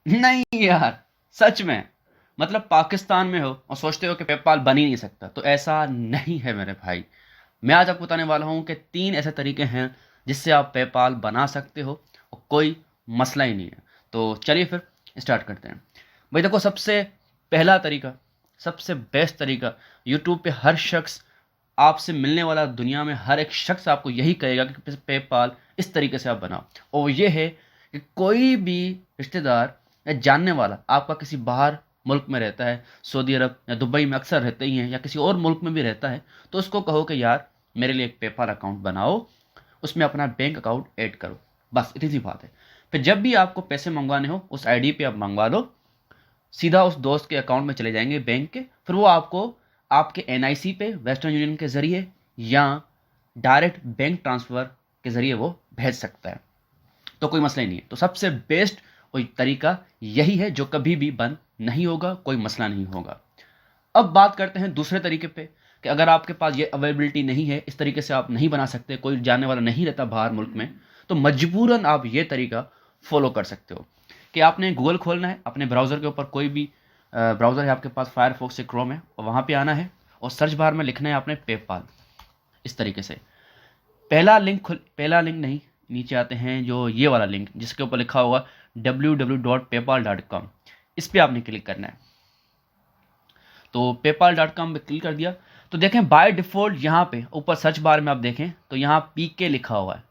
नहीं यार, सच में। मतलब पाकिस्तान में हो और सोचते हो कि पेपाल बन ही नहीं सकता, तो ऐसा नहीं है मेरे भाई। मैं आज आपको बताने वाला हूँ कि 3 ऐसे तरीके हैं जिससे आप पेपाल बना सकते हो और कोई मसला ही नहीं है। तो चलिए फिर स्टार्ट करते हैं। भाई देखो, सबसे पहला तरीका, सबसे बेस्ट तरीका, यूट्यूब पे हर शख्स, आपसे मिलने वाला दुनिया में हर एक शख्स आपको यही कहेगा कि पेपाल इस तरीके से आप बनाओ। और ये है कि कोई भी रिश्तेदार या जानने वाला आपका किसी बाहर मुल्क में रहता है, सऊदी अरब या दुबई में अक्सर रहते ही हैं, या किसी और मुल्क में भी रहता है, तो उसको कहो कि यार मेरे लिए एक पेपाल अकाउंट बनाओ, उसमें अपना बैंक अकाउंट ऐड करो। बस इतनी सी बात है। फिर जब भी आपको पैसे मंगवाने हो उस आईडी पे आप मंगवा लो, सीधा उस दोस्त के अकाउंट में चले जाएंगे बैंक के, फिर वो आपको आपके एनआईसी पे वेस्टर्न यूनियन के ज़रिए या डायरेक्ट बैंक ट्रांसफ़र के ज़रिए वो भेज सकता है। तो कोई मसला ही नहीं है। तो सबसे बेस्ट कोई तरीका यही है जो कभी भी बंद नहीं होगा, कोई मसला नहीं होगा। अब बात करते हैं दूसरे तरीके पे कि अगर आपके पास ये अवेलेबिलिटी नहीं है, इस तरीके से आप नहीं बना सकते, कोई जानने वाला नहीं रहता बाहर मुल्क में, तो मजबूरन आप ये तरीका फॉलो कर सकते हो कि आपने गूगल खोलना है, अपने ब्राउज़र के ऊपर कोई भी ब्राउज़र है आपके पास, फायरफॉक्स से क्रोम है, और वहाँ पे आना है और सर्च बार में लिखना है आपने पेपाल। इस तरीके से पहला लिंक नहीं, नीचे आते हैं जो ये वाला लिंक जिसके ऊपर लिखा होगा www.paypal.com, इस पर आपने क्लिक करना है। तो paypal.com पे क्लिक कर दिया तो देखें बाय डिफ़ॉल्ट यहाँ पे ऊपर सर्च बार में आप देखें तो यहाँ पीके लिखा हुआ है।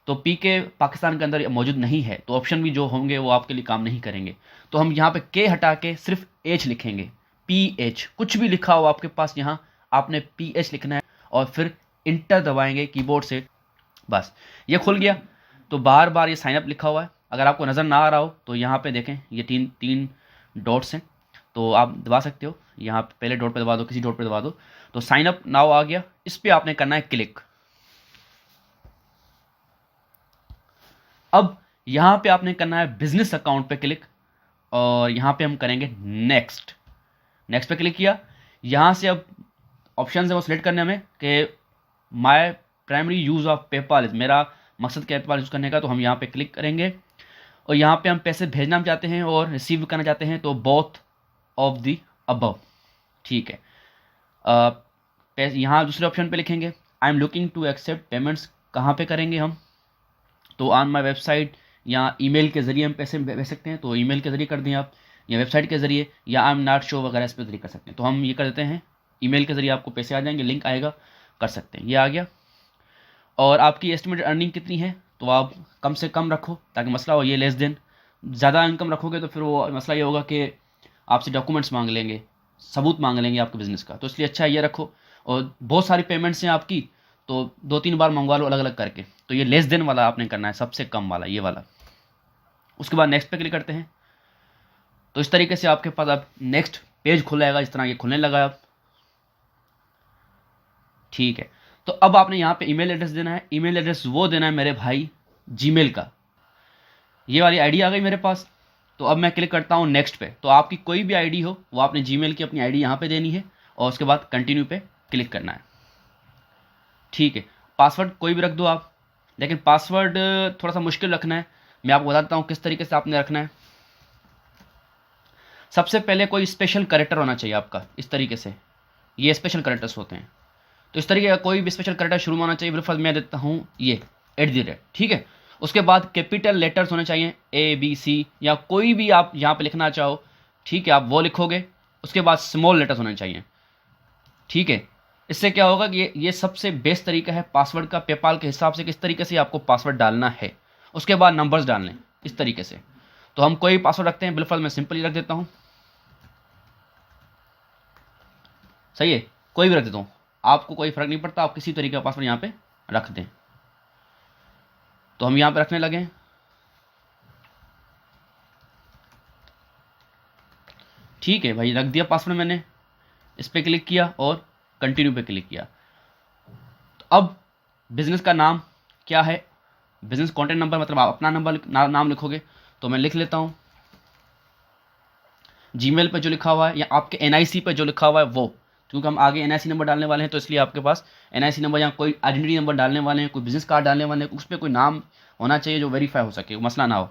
तो पीके पाकिस्तान के अंदर मौजूद नहीं है, तो ऑप्शन भी जो होंगे वो आपके लिए काम नहीं करेंगे। तो हम यहाँ पे के हटा के सिर्फ एच लिखेंगे, पी एच। कुछ भी लिखा हो आपके पास यहाँ, आपने पी एच लिखना है और फिर इंटर दबाएंगे कीबोर्ड से। बस ये खुल गया। तो बार बार ये साइनअप लिखा हुआ है, अगर आपको नज़र ना आ रहा हो तो यहाँ पे देखें ये तीन तीन डॉट्स हैं, तो आप दबा सकते हो। यहाँ पे पहले डॉट पे दबा दो, किसी डॉट पे दबा दो, तो साइन अप नाउ आ गया। इस पे आपने करना है क्लिक। अब यहाँ पे आपने करना है बिजनेस अकाउंट पे क्लिक, और यहाँ पे हम करेंगे नेक्स्ट। नेक्स्ट पे क्लिक किया। यहाँ से अब ऑप्शन है वो सिलेक्ट करने हमें कि my primary use of PayPal, मेरा मकसद क्या है पेपाल यूज़ करने का, तो हम यहाँ पे क्लिक करेंगे। और यहाँ पे हम पैसे भेजना चाहते हैं और रिसीव करना चाहते हैं, तो बोथ ऑफ दी अबव। ठीक है। यहाँ दूसरे ऑप्शन पे लिखेंगे I am looking to accept payments. कहाँ पे करेंगे हम, तो ऑन माई वेबसाइट या ईमेल के ज़रिए हम पैसे भेज सकते हैं, तो ईमेल के ज़रिए कर दें आप, या वेबसाइट के ज़रिए, या आई एम नॉट शो वगैरह इस पर ज़रिए कर सकते हैं। तो हम ये कर देते हैं, ईमेल के ज़रिए आपको पैसे आ जाएंगे, लिंक आएगा, कर सकते हैं। ये आ गया। और आपकी एस्टिमेटेड अर्निंग कितनी है, तो आप कम से कम रखो ताकि मसला हो ये लेस देन। ज़्यादा इनकम रखोगे तो फिर वो मसला ये होगा कि आपसे डॉक्यूमेंट्स मांग लेंगे, सबूत मांग लेंगे आपके बिज़नेस का, तो इसलिए अच्छा ये रखो। और बहुत सारी पेमेंट्स हैं आपकी, तो 2-3 बार मंगवा लो अलग अलग करके। तो ये लेस देन वाला आपने करना है, सबसे कम वाला ये वाला। उसके बाद नेक्स्ट पे क्लिक करते हैं। तो इस तरीके से आपके पास अब नेक्स्ट पेज खुल जाएगा, इस तरह ये खुलने लगा अब। ठीक है। तो अब आपने यहाँ पे ईमेल एड्रेस देना है। ईमेल एड्रेस वो देना है मेरे भाई जीमेल का। ये वाली आईडी आ गई मेरे पास। तो अब मैं क्लिक करता हूँ नेक्स्ट पे। तो आपकी कोई भी आईडी हो वो आपने जीमेल की अपनी आईडी यहाँ पे देनी है, और उसके बाद कंटिन्यू पे क्लिक करना है। ठीक है। पासवर्ड कोई भी रख दो आप, लेकिन पासवर्ड थोड़ा सा मुश्किल रखना है। मैं आपको बताता हूँ किस तरीके से आपने रखना है। सबसे पहले कोई स्पेशल कैरेक्टर होना चाहिए आपका, इस तरीके से। ये स्पेशल कैरेक्टर्स होते हैं, तो इस तरीके का कोई भी स्पेशल कैरेक्टर शुरू में होना चाहिए। बिल्कुल मैं देता हूँ ये @ ठीक है। उसके बाद कैपिटल लेटर्स होने चाहिए, ABC, या कोई भी आप यहाँ पे लिखना चाहो, ठीक है, आप वो लिखोगे। उसके बाद स्मॉल लेटर्स होने चाहिए, ठीक है। इससे क्या होगा कि ये सबसे बेस्ट तरीका है पासवर्ड का, पेपाल के हिसाब से किस तरीके से आपको पासवर्ड डालना है। उसके बाद नंबर्स डालने इस तरीके से। तो हम कोई पासवर्ड रखते हैं, बिल्कुल मैं सिंपल ही रख देता हूँ, सही है, कोई भी रख देता हूँ, आपको कोई फ़र्क नहीं पड़ता, आप किसी तरीके का पासवर्ड यहाँ पे रख दें। तो हम यहाँ पे रखने लगे। ठीक है भाई, रख दिया पासवर्ड मैंने। इस पर क्लिक किया और कंटिन्यू पे क्लिक किया। तो अब बिज़नेस का नाम क्या है, बिज़नेस कॉन्टैक्ट नंबर, मतलब आप अपना नंबर नाम लिखोगे, तो मैं लिख लेता हूँ। जीमेल पे जो लिखा हुआ है या आपके एनआईसी पे जो लिखा हुआ है वो, क्योंकि हम आगे एनआईसी नंबर डालने वाले हैं, तो इसलिए आपके पास एनआईसी नंबर या कोई आइडेंटिटी नंबर डालने वाले हैं, कोई बिज़नेस कार्ड डालने वाले हैं, उस पर कोई नाम होना चाहिए जो वेरीफाई हो सके, मसला ना हो।